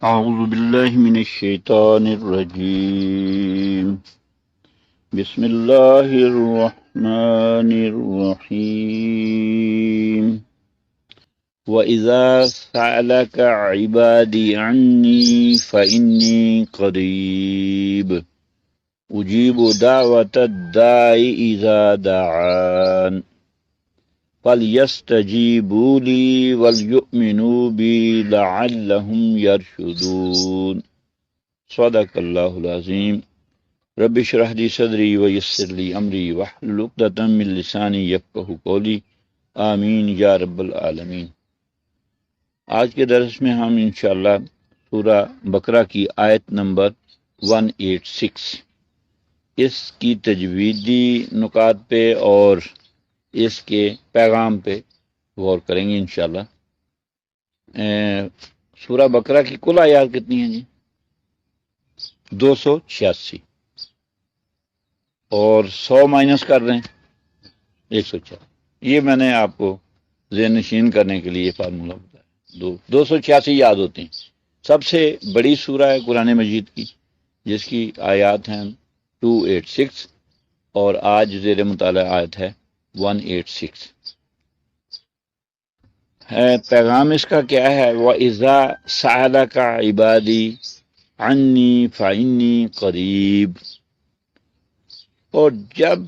أعوذ بالله من الشيطان الرجيم. بسم الله الرحمن الرحيم. وإذا سألك عبادي عني فإني قريب أجيب دعوة الداع إذا دعان فَلْيَسْتَجِيبُوا لِي وَلْيُؤْمِنُوا بِي لَعَلَّهُمْ يَرْشُدُونَ. صدق اللہ العظیم. رب اشرح لي صدری ویسر لي امری واحلل عقدۃ من لسانی یفقہوا قولی. آمین یا رب العالمین. آج کے درس میں ہم انشاءاللہ سورہ بقرہ کی آیت نمبر 186 اس کی تجویدی نکات پہ اور اس کے پیغام پہ غور کریں گے انشاءاللہ. سورہ بقرہ کی کل آیات کتنی ہیں جی؟ 286. اور 100 مائنس کر رہے ہیں 104. یہ میں نے آپ کو ذہن نشین کرنے کے لیے فارمولہ بتایا. 286 یاد ہوتے ہیں. سب سے بڑی سورہ ہے قرآن مجید کی، جس کی آیات ہیں 286، اور آج زیر مطالعہ آیت ہے 186. پیغام اس کا کیا ہے؟ وَإِذَا سَأَلَكَ عِبَادِي عَنِّي فَإِنِّي قَرِيب. اور جب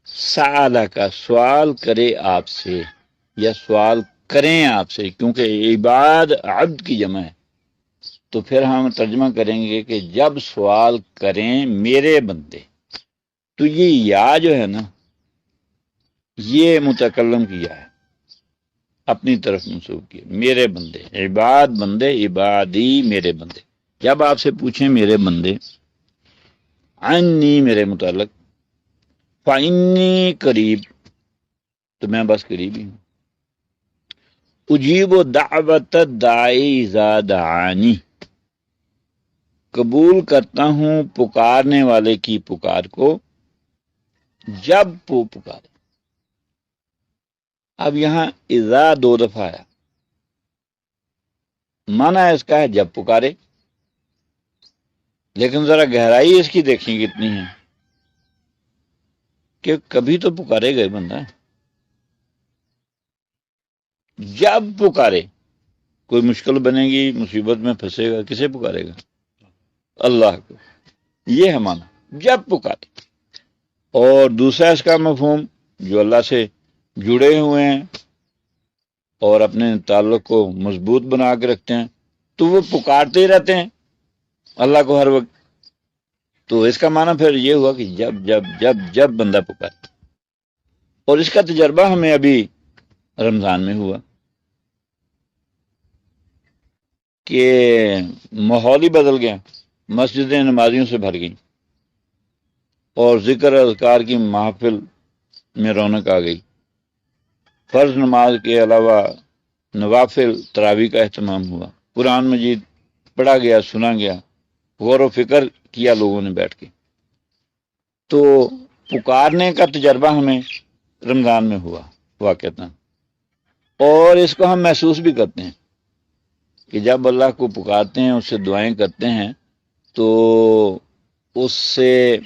سَأَلَكَ سوال کرے آپ سے، یا سوال کریں آپ سے، کیونکہ عباد عبد کی جمع ہے، تو پھر ہم ترجمہ کریں گے کہ جب سوال کریں میرے بندے. تو یہ یا جو ہے نا، یہ متکلم کیا ہے، اپنی طرف منسوب کیا. میرے بندے، عباد بندے، عبادی میرے بندے. جب آپ سے پوچھیں میرے بندے، عنی میرے متعلق، فإنی قریب تو میں بس قریب ہی ہوں. اجیب دعوت الداعی اذا دعانی قبول کرتا ہوں پکارنے والے کی پکار کو جب وہ پکارے. اب یہاں اذا 2 دفعہ آیا، معنی اس کا ہے جب پکارے، لیکن ذرا گہرائی اس کی دیکھیں کتنی ہے کہ کبھی تو پکارے گئے بندہ. جب پکارے، کوئی مشکل بنے گی، مصیبت میں پھنسے گا، کسے پکارے گا؟ اللہ کو. یہ ہے معنی جب پکارے. اور دوسرا اس کا مفہوم، جو اللہ سے جڑے ہوئے ہیں اور اپنے تعلق کو مضبوط بنا کے رکھتے ہیں، تو وہ پکارتے ہی رہتے ہیں اللہ کو ہر وقت. تو اس کا معنی پھر یہ ہوا کہ جب جب جب جب بندہ پکارے. اور اس کا تجربہ ہمیں ابھی رمضان میں ہوا کہ ماحول ہی بدل گیا. مسجدیں نمازیوں سے بھر گئیں اور ذکر اذکار کی محفل میں رونق آ گئی. فرض نماز کے علاوہ نوافل تراویح کا اہتمام ہوا. قرآن مجید پڑھا گیا، سنا گیا، غور و فکر کیا لوگوں نے بیٹھ کے. تو پکارنے کا تجربہ ہمیں رمضان میں ہوا واقعتاً. اور اس کو ہم محسوس بھی کرتے ہیں کہ جب اللہ کو پکارتے ہیں، اس سے دعائیں کرتے ہیں، تو اس سے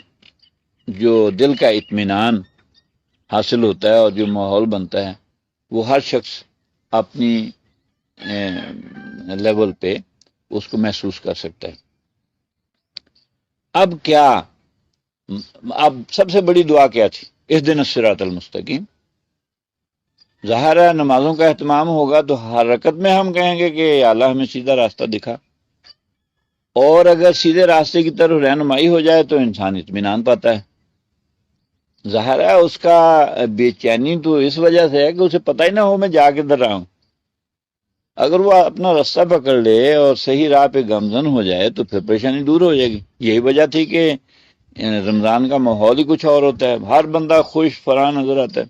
جو دل کا اطمینان حاصل ہوتا ہے اور جو ماحول بنتا ہے، وہ ہر شخص اپنی لیول پہ اس کو محسوس کر سکتا ہے. اب سب سے بڑی دعا کیا تھی؟ اہدنا الصراط المستقیم. ظاہر ہے نمازوں کا اہتمام ہوگا تو ہر رکعت میں ہم کہیں گے کہ یا اللہ ہمیں سیدھا راستہ دکھا. اور اگر سیدھے راستے کی طرف رہنمائی ہو جائے تو انسان اطمینان پاتا ہے. ظاہر ہے اس کا بے چینی تو اس وجہ سے ہے کہ اسے پتہ ہی نہ ہو میں جا کدھر رہا ہوں. اگر وہ اپنا راستہ پکڑ لے اور صحیح راہ پہ گامزن ہو جائے تو پھر پریشانی دور ہو جائے گی. یہی وجہ تھی کہ رمضان کا ماحول ہی کچھ اور ہوتا ہے، ہر بندہ خوش فرح نظر آتا ہے.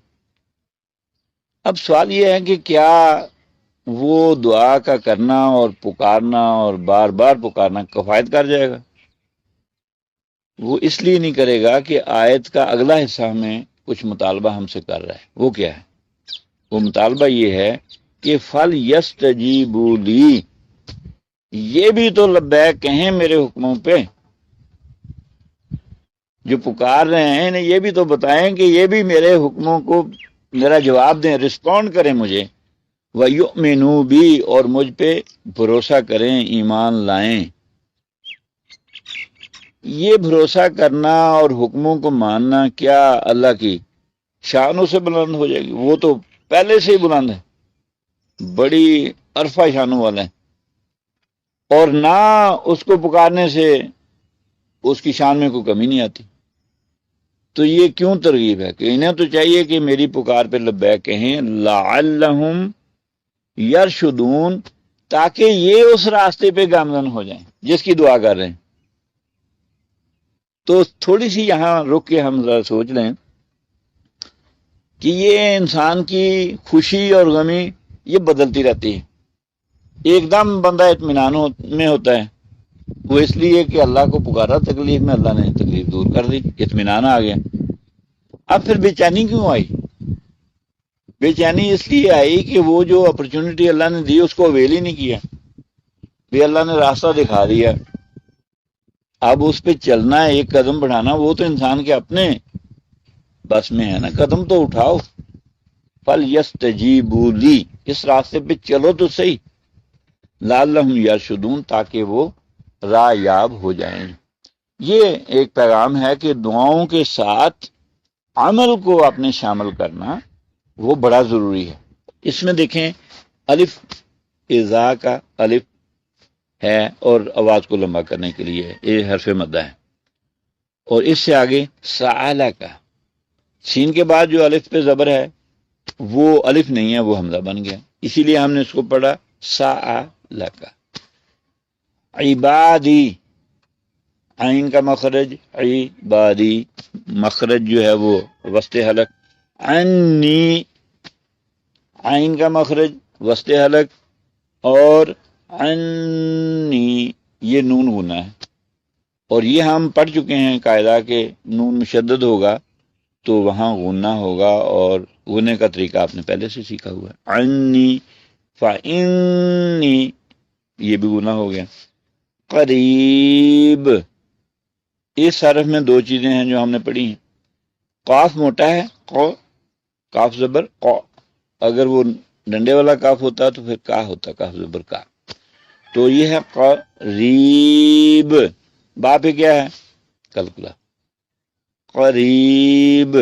اب سوال یہ ہے کہ کیا وہ دعا کا کرنا اور پکارنا اور بار بار پکارنا کفایت کر جائے گا؟ وہ اس لیے نہیں کرے گا کہ آیت کا اگلا حصہ ہمیں کچھ مطالبہ ہم سے کر رہا ہے. وہ کیا ہے؟ وہ مطالبہ یہ ہے کہ فَلْيَسْتَجِيبُوا لِي، یہ بھی تو لبیک کہیں میرے حکموں پہ، جو پکار رہے ہیں انہیں یہ بھی تو بتائیں کہ یہ بھی میرے حکموں کو میرا جواب دیں، رسپونڈ کریں مجھے، وَيُؤْمِنُوا بِي، اور مجھ پہ بھروسہ کریں، ایمان لائیں۔ یہ بھروسہ کرنا اور حکموں کو ماننا کیا اللہ کی شانوں سے بلند ہو جائے گی؟ وہ تو پہلے سے ہی بلند ہے، بڑی عرفہ شانوں والا ہے، اور نہ اس کو پکارنے سے اس کی شان میں کوئی کمی نہیں آتی۔ تو یہ کیوں ترغیب ہے کہ انہیں تو چاہیے کہ میری پکار پہ لبیک کہیں، لعلہم یرشدون، تاکہ یہ اس راستے پہ گامزن ہو جائیں جس کی دعا کر رہے ہیں۔ تو تھوڑی سی یہاں رک کے ہم ذرا سوچ لیں کہ یہ انسان کی خوشی اور غمی یہ بدلتی رہتی ہے۔ ایک دم بندہ اطمینان میں ہوتا ہے، وہ اس لیے کہ اللہ کو پکارا تکلیف میں، اللہ نے تکلیف دور کر دی، اطمینان آ گیا۔ اب پھر بے چینی کیوں آئی؟ بے چینی اس لیے آئی کہ وہ جو اپرچونٹی اللہ نے دی اس کو اویل ہی نہیں کیا۔ بھی اللہ نے راستہ دکھا دیا، اب اس پہ چلنا ہے، ایک قدم بڑھانا، وہ تو انسان کے اپنے بس میں ہے نا، قدم تو اٹھاؤ۔ فَلْيَسْتَجِيبُوا لِي، اس راستے پہ چلو تو صحیح، لعلہم یرشدون، تاکہ وہ راہ یاب ہو جائیں۔ یہ ایک پیغام ہے کہ دعاؤں کے ساتھ عمل کو اپنے شامل کرنا وہ بڑا ضروری ہے۔ اس میں دیکھیں الف اذا کا الف ہے اور آواز کو لمبا کرنے کے لیے یہ حرف مدہ ہے، اور اس سے آگے سآلہ کا سین کے بعد جو الف پہ زبر ہے وہ الف نہیں ہے، وہ حمزہ بن گیا، اسی لیے ہم نے اس کو پڑھا سآلہ کا۔ عبادی، عین کا مخرج عبادی، مخرج جو ہے وہ وسط حلق، عنی، عین کا مخرج وسط حلق، اور عنی یہ نون غنہ ہے، اور یہ ہم پڑھ چکے ہیں قاعدہ کہ نون مشدد ہوگا تو وہاں غنہ ہوگا، اور غنے کا طریقہ آپ نے پہلے سے سیکھا ہوا ہے۔ عنی فإنی، یہ بھی غنہ ہو گیا۔ قریب، اس حرف میں دو چیزیں ہیں جو ہم نے پڑھی ہیں، قاف موٹا ہے، قو، کاف زبر قو، اگر وہ ڈنڈے والا کاف ہوتا تو پھر کا ہوتا، کاف زبر کا، تو یہ ہے قریب۔ با پہ کیا ہے؟ کلکلا، قریب،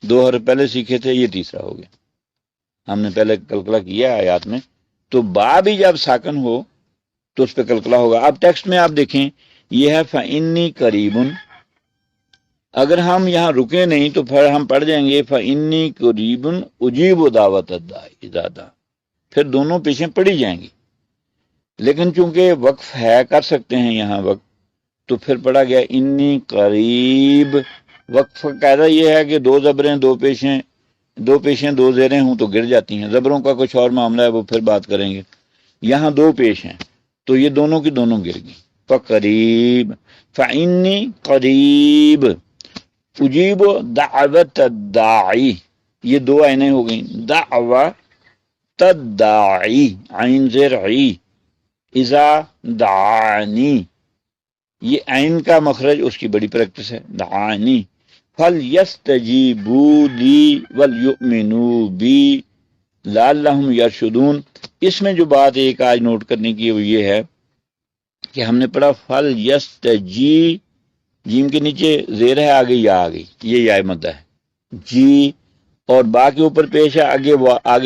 دو حرف پہلے سیکھے تھے، یہ تیسرا ہو گیا، ہم نے پہلے کلکلا کیا آیات میں، تو با بھی جب ساکن ہو تو اس پہ کلکلا ہوگا۔ اب ٹیکسٹ میں آپ دیکھیں یہ ہے فإنی قریب، اگر ہم یہاں رکے نہیں تو پھر ہم پڑھ جائیں گے فإنی قریب اجیب دعوت الداعی اذا دعان، پھر دونوں پیشیں پڑھی جائیں گی، لیکن چونکہ وقف ہے کر سکتے ہیں یہاں وقت، تو پھر پڑھا گیا انی قریب۔ وقف کا قاعدہ یہ ہے کہ دو زبریں دو پیشیں دو زیریں ہوں تو گر جاتی ہیں، زبروں کا کچھ اور معاملہ ہے، وہ پھر بات کریں گے۔ یہاں دو پیش ہیں تو یہ دونوں کی دونوں گر گئی، فقریب، فإنی قریب اجیب دعوت الداعی، یہ دو عینیں ہو گئیں، دعوت الداعی، عین زیر عی، اذا دعانی، یہ عین کا مخرج اس کی بڑی پریکٹس ہے، دعانی۔ فَلْيَسْتَجِيبُوا لِي وَلْيُؤْمِنُوا بِي لَعَلَّهُمْ يَرْشُدُونَ۔ اس میں جو بات ایک آج نوٹ کرنے کی وہ یہ ہے کہ ہم نے پڑھا فَلْيَسْتَجِی، جیم کے نیچے زیر ہے، آگے یا آ گئی، یہ یا مدہ ہے، جی، اور با کے اوپر پیش ہے، آگے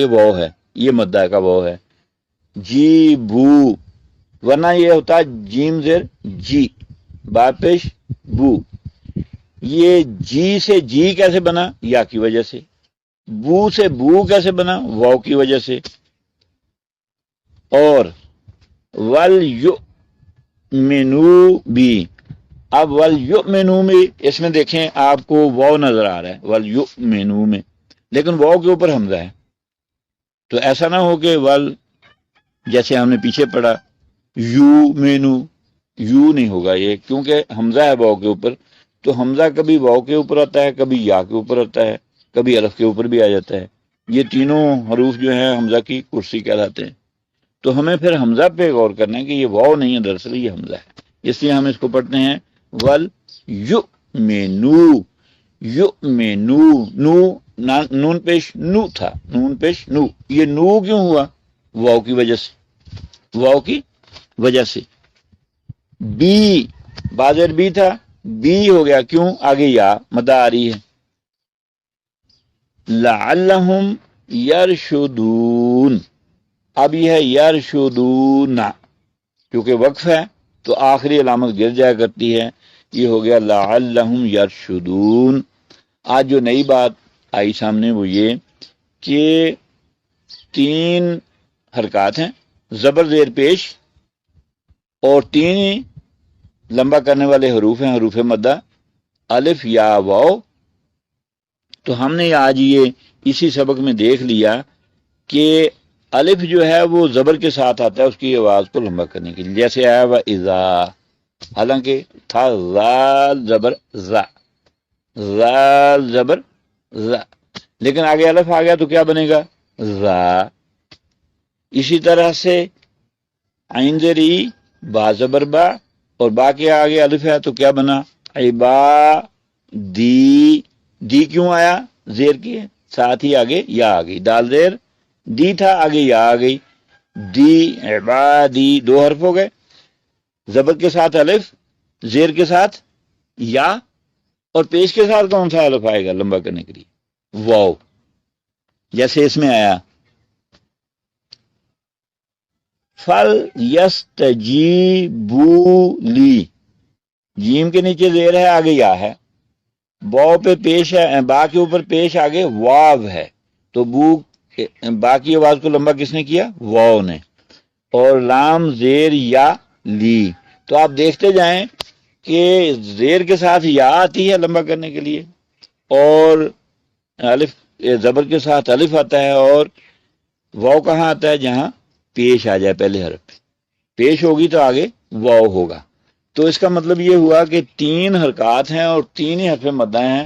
واو ہے، یہ مدہ کا واو ہے، جی بو، ورنہ یہ ہوتا جیم زیر جی، با پیش بو۔ یہ جی سے جی کیسے بنا؟ یا کی وجہ سے۔ بو سے بو کیسے بنا؟ واو کی وجہ سے۔ اور وَلْيُؤْمِنُوا بِی، اب وَلْيُؤْمِنُوا میں اس میں دیکھیں آپ کو واو نظر آ رہا ہے وَلْيُؤْمِنُوا میں، لیکن واو کے اوپر حمزہ ہے، تو ایسا نہ ہو کہ جیسے ہم نے پیچھے پڑھا یو نہیں ہوگا یہ، کیونکہ حمزہ ہے واو کے اوپر، تو حمزہ کبھی واو کے اوپر آتا ہے، کبھی یا کے اوپر آتا ہے، کبھی الف کے اوپر بھی آ جاتا ہے۔ یہ تینوں حروف جو ہیں حمزہ کی کرسی کہلاتے ہیں، تو ہمیں پھر حمزہ پہ غور کرنا ہے کہ یہ واو نہیں ہے، دراصل یہ حمزہ ہے، اس لیے ہم اس کو پڑھتے ہیں ول یؤمنو، یؤمنو، نون پیش نو تھا، نون پیش نو، یہ نو کیوں ہوا؟ واو کی وجہ سے، واو کی وجہ سے۔ بی بازر بی تھا، بی ہو گیا کیوں؟ آگے یا مدہ آ رہی ہے۔ لعلہم یرشدون، اب یہ ہے یرشدون، کیونکہ وقف ہے تو آخری علامت گر جایا کرتی ہے، یہ ہو گیا لعلہم یرشدون۔ آج جو نئی بات آئی سامنے وہ یہ کہ 3 حرکات ہیں، زبر زیر پیش، اور 3 لمبا کرنے والے حروف ہیں، حروف مدہ، الف یا واو۔ تو ہم نے آج یہ اسی سبق میں دیکھ لیا کہ الف جو ہے وہ زبر کے ساتھ آتا ہے اس کی آواز کو لمبا کرنے کے لیے، جیسے آیا وہ اذا، حالانکہ تھا زال زبر زا، زال زبر زا، لیکن آگے الف آ گیا تو کیا بنے گا؟ زا۔ اسی طرح سے عین زیر ای، با زبر با، اور با کے آگے الف ہے تو کیا بنا؟ عبا دی، دی کیوں آیا؟ زیر کی ساتھ ہی آگے یا آ گئی، دال زیر دی تھا، آگے یا آ گئی، دی عبادی، 2 حرف ہو گئے، زبر کے ساتھ الف، زیر کے ساتھ یا، اور پیش کے ساتھ کون سا الف آئے گا لمبا کرنے کے لیے؟ واو، جیسے اس میں آیا فل یستجیبوا لی، جیم کے نیچے زیر ہے، آگے یا ہے، باؤ پہ پیش ہے، با کے اوپر پیش آگے واو ہے، تو بو با کی آواز کو لمبا کس نے کیا؟ واو نے، اور لام زیر یا لی، تو آپ دیکھتے جائیں کہ زیر کے ساتھ یا آتی ہے لمبا کرنے کے لیے، اور الف زبر کے ساتھ الف آتا ہے، اور واو کہاں آتا ہے؟ جہاں پیش آ جائے، پہلے حرف پہ پیش ہوگی تو آگے واو ہوگا۔ تو اس کا مطلب یہ ہوا کہ 3 حرکات ہیں اور 3 ہی حرف مدہ ہیں،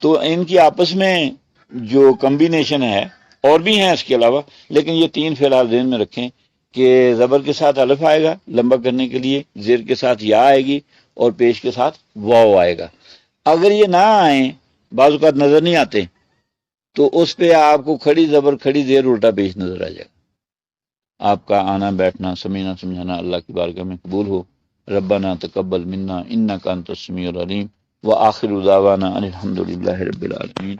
تو ان کی آپس میں جو کمبینیشن ہے، اور بھی ہیں اس کے علاوہ، لیکن یہ 3 فی الحال ذہن میں رکھیں کہ زبر کے ساتھ الف آئے گا لمبا کرنے کے لیے، زیر کے ساتھ یا آئے گی، اور پیش کے ساتھ واو آئے گا۔ اگر یہ نہ آئیں، بعض اوقات نظر نہیں آتے، تو اس پہ آپ کو کھڑی زبر کھڑی زیر الٹا پیش نظر آ جائے گا۔ آپ کا آنا بیٹھنا سمجھنا سمجھانا اللہ کی بارگاہ میں قبول ہو۔ ربنا تقبل منا انک انت السمیع العلیم، وآخر دعوانا ان الحمد للہ رب العالمین۔